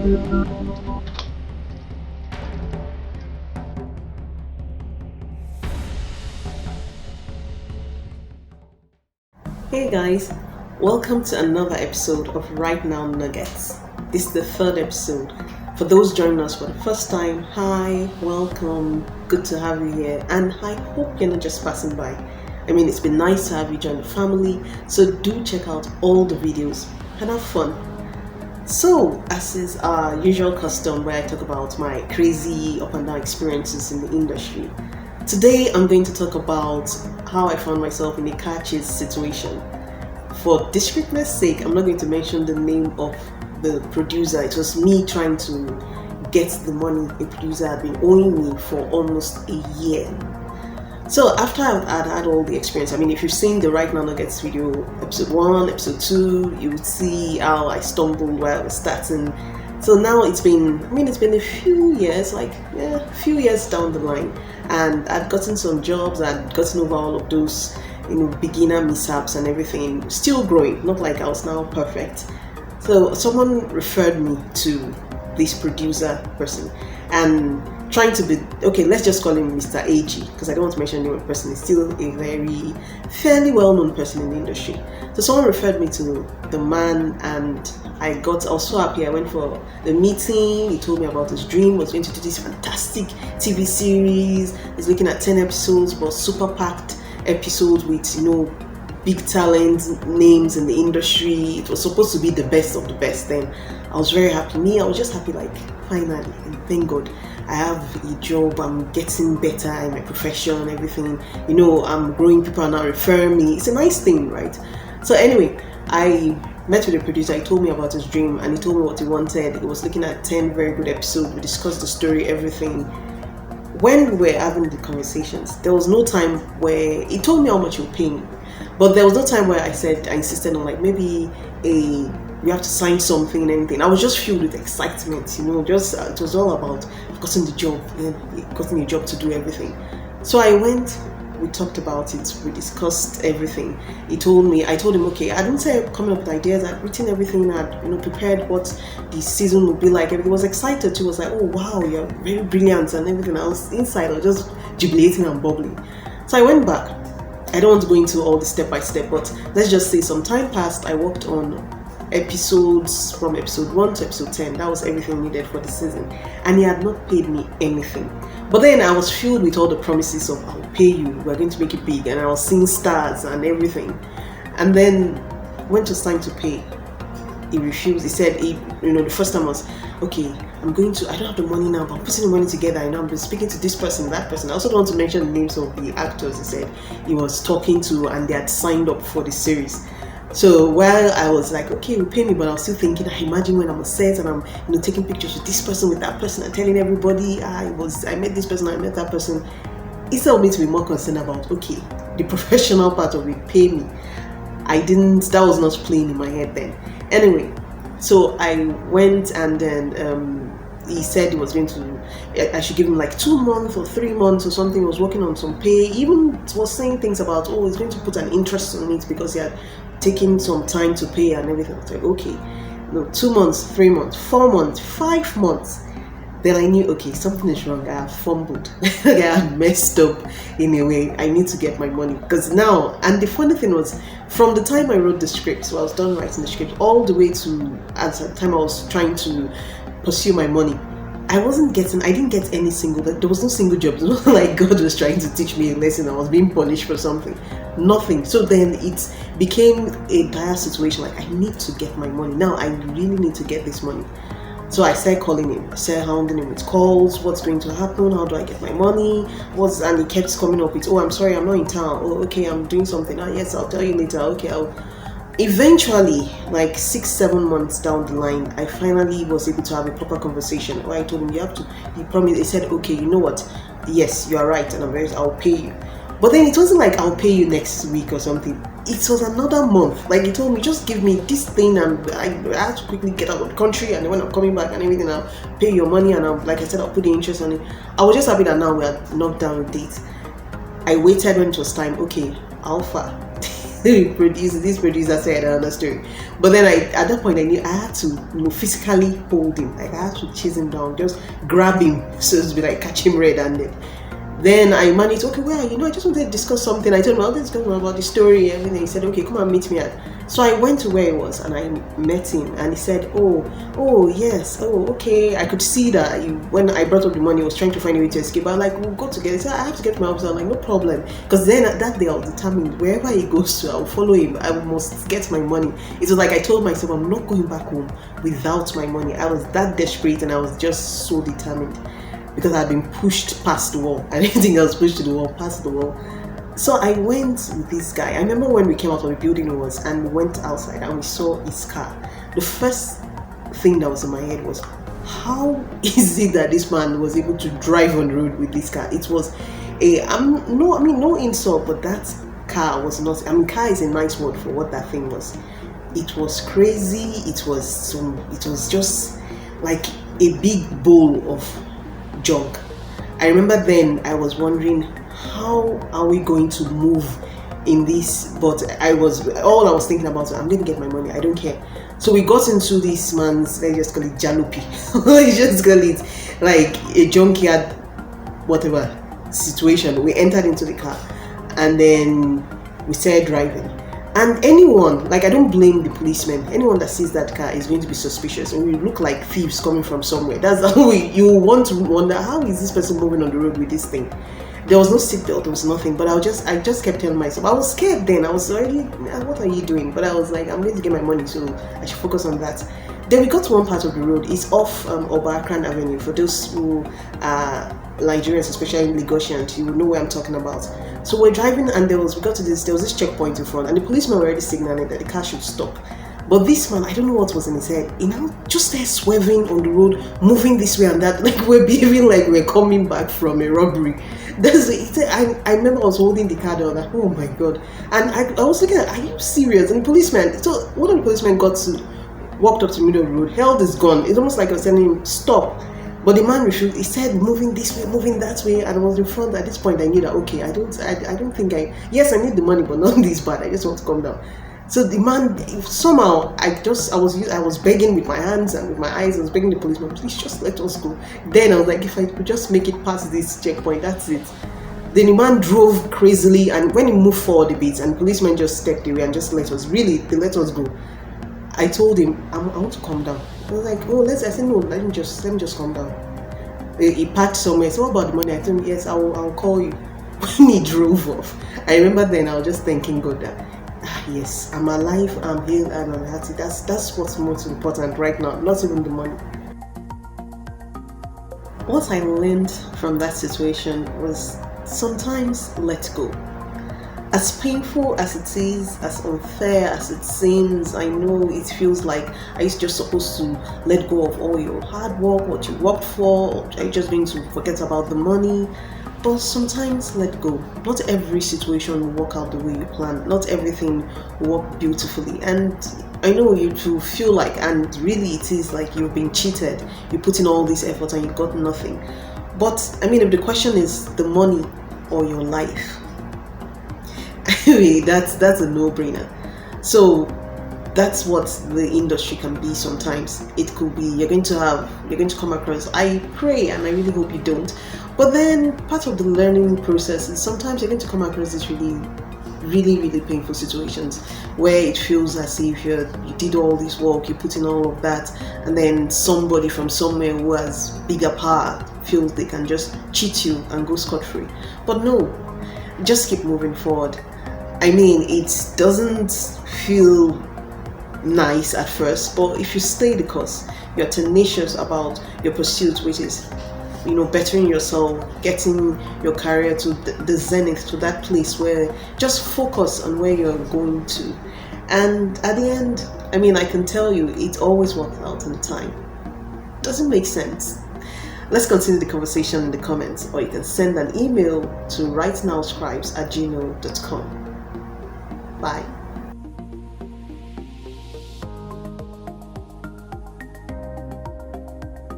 Hey guys, welcome to another episode of Right Now Nuggets. This is the third episode. For those joining us for the first time, hi, welcome, good to have you here, and I hope you're not just passing by. I mean, it's been nice to have you join the family, so do check out all the videos and have fun. So, as is our usual custom where I talk about my crazy up and down experiences in the industry, today I'm going to talk about how I found myself in a car chase situation. For discreetness sake, I'm not going to mention the name of the producer. It was me trying to get the money a producer had been owing me for almost a year. So after I'd had all the experience, I mean, if you've seen the Right Now Nuggets video, episode 1, episode 2, you would see how I stumbled while I was starting. So now it's been a few years, a few years down the line, and I've gotten some jobs, I'd gotten over all of those, beginner mishaps and everything, still growing, not like I was now perfect. So someone referred me to this producer person, and trying to be, okay, let's just call him Mr. AG, because I don't want to mention the name of the person. He's still a very fairly well-known person in the industry. So someone referred me to the man, and I was so happy. I went for the meeting. He told me about his dream, was going to do this fantastic TV series. He's looking at 10 episodes, but super packed episodes with, big talent names in the industry. It was supposed to be the best of the best. Then I was very happy. I was just happy, finally, and thank God I have a job. I'm getting better in my profession and everything. I'm growing. People are now referring me. It's a nice thing, right? So anyway, I met with the producer. He told me about his dream, and he told me what he wanted. He was looking at 10 very good episodes. We discussed the story, everything. When we were having the conversations, there was no time where he told me how much he would pay me, but there was no time where I insisted on maybe we have to sign something and anything. I was just filled with excitement, it was all about getting the job, getting a job to do everything. So I went, we talked about it, we discussed everything. I told him, okay, I didn't say coming up with ideas, I'd written everything, I'd prepared what the season would be like. Everyone was excited too, was like, oh wow, you're very brilliant and everything. I was inside, I was just jubilating and bubbling. So I went back. I don't want to go into all the step by step, but let's just say some time passed. I worked on episodes from episode 1 to episode 10. That was everything needed for the season, and he had not paid me anything. But then I was filled with all the promises of, I'll pay you, we're going to make it big, and I was seeing stars and everything. And then when it was time to pay, he refused. He said, the first time was, okay, I don't have the money now, but I'm putting the money together. I'm speaking to this person, that person. I also don't want to mention the names of the actors he said he was talking to, and they had signed up for the series. So while I was like, okay, pay me, but I was still thinking, I imagine when I'm on set and I'm taking pictures with this person, with that person, and telling everybody I met this person, I met that person. Instead of me to be more concerned about, okay, the professional part of it, pay me, that was not playing in my head then. Anyway, so I went, and then he said he was going to, I should give him 2 months or 3 months or something. He was working on some pay, even was saying things about, he's going to put an interest on it because he had taken some time to pay and everything. I was like, okay, 2 months, 3 months, 4 months, 5 months. Then I knew, okay, something is wrong. I have fumbled. I have messed up in a way. I need to get my money. Because now, and the funny thing was, from the time I wrote the script, so I was done writing the script, all the way to at the time I was trying to pursue my money, I didn't get any there was no single job. It was not like God was trying to teach me a lesson. I was being punished for something. Nothing. So then it became a dire situation. I need to get my money. Now I really need to get this money. So I started calling him. I started hounding him with calls. What's going to happen? How do I get my money? And he kept coming up with, I'm sorry, I'm not in town. Oh, okay, I'm doing something. Yes, I'll tell you later. Okay, Eventually, 6-7 months down the line, I finally was able to have a proper conversation where I told him, he promised, he said, okay, you know what? Yes, you are right, and I'll pay you. But then it wasn't I'll pay you next week or something. It was another month. He told me, just give me this thing, and I had to quickly get out of the country, and then when I'm coming back and everything, I'll pay your money, and I'll put the interest on it. I was just happy that now we had knocked down the date. I waited when it was time. Okay, Alpha. this producer said another story. But then at that point I knew I had to physically hold him, like I had to chase him down, just grab him, so to be like catch him red-handed. Then I managed, okay, well, I just wanted to discuss something. I told him, let's go about the story, everything. He said, okay, come and meet me at. So I went to where he was and I met him, and he said, oh, yes, okay. I could see that when I brought up the money, he was trying to find a way to escape. I was like, we'll go together. He said, I have to get to my office. I was like, no problem. Because then that day I was determined, wherever he goes to, I'll follow him. I must get my money. It was like I told myself, I'm not going back home without my money. I was that desperate and I was just so determined. Because I had been pushed past the wall. I didn't think I was pushed to the wall, past the wall. So I went with this guy. I remember when we came out of the building and we went outside and we saw his car. The first thing that was in my head was, how is it that this man was able to drive on the road with this car? It was no insult, but that car was not. Car is a nice word for what that thing was. It was crazy. It was just like a big bowl of junk. I remember then I was wondering, how are we going to move in this? But all I was thinking about, I'm going to get my money, I don't care. So we got into this man's, let's just call it jalopy. Let's just call it like a junkyard, whatever situation. We entered into the car and then we started driving. And anyone, I don't blame the policeman, anyone that sees that car is going to be suspicious, and we look like thieves coming from somewhere. That's how you want to wonder, how is this person moving on the road with this thing? There was no seatbelt, there was nothing, but I just kept telling myself, I was scared then, I was already, what are you doing? But I was like, I'm going to get my money, so I should focus on that. Then we got to one part of the road, it's off Obakran Avenue. For those who are Nigerians, especially Lagosians, you will know where I'm talking about. So we're driving and there was this checkpoint in front, and the policeman were already signaling that the car should stop. But this man, I don't know what was in his head, he now just started swerving on the road, moving this way and that, like we're behaving like we're coming back from a robbery. I remember I was holding the car down, like, oh my god. And I was looking at, are you serious? And the policeman, so one of the policemen walked up to the middle of the road, held his gun. It's almost like I was telling him, stop. But the man refused. He said, moving this way, moving that way, and I was in front. At this point, I knew that, okay, I don't think yes, I need the money, but not this bad. I just want to calm down. So the man, somehow, I was begging with my hands and with my eyes. I was begging the policeman, please just let us go. Then I was like, if I could just make it past this checkpoint, that's it. Then the man drove crazily, and when he moved forward a bit, and the policeman just stepped away and just let us go. I told him, I want to calm down. I was like, I said, no, let me just calm down. He parked somewhere. So what about the money? I told him, yes, I'll call you. When he drove off, I remember then I was just thanking God that, yes, I'm alive, I'm healed, and I'm healthy. That's what's most important right now, not even the money. What I learned from that situation was sometimes let go. As painful as it is, as unfair as it seems, I know it feels like, are you just supposed to let go of all your hard work, what you worked for, or are you just going to forget about the money? But sometimes let go. Not every situation will work out the way you plan. Not everything will work beautifully. And I know you to feel like, and really it is like you've been cheated. You put in all this effort and you got nothing. But if the question is the money or your life, that's a no-brainer. So that's what the industry can be sometimes. It could be you're going to come across, I pray and I really hope you don't, but then part of the learning process is sometimes you're going to come across these really, really, really painful situations where it feels as if you did all this work, you put in all of that, and then somebody from somewhere who has bigger power feels they can just cheat you and go scot-free. But no, just keep moving forward. It doesn't feel nice at first, but if you stay the course, you're tenacious about your pursuit, which is, bettering yourself, getting your career to the zenith, to that place where just focus on where you're going to. And at the end, I can tell you, it always works out in time. Doesn't make sense. Let's continue the conversation in the comments, or you can send an email to rightnowscribes@gmail.com. Bye.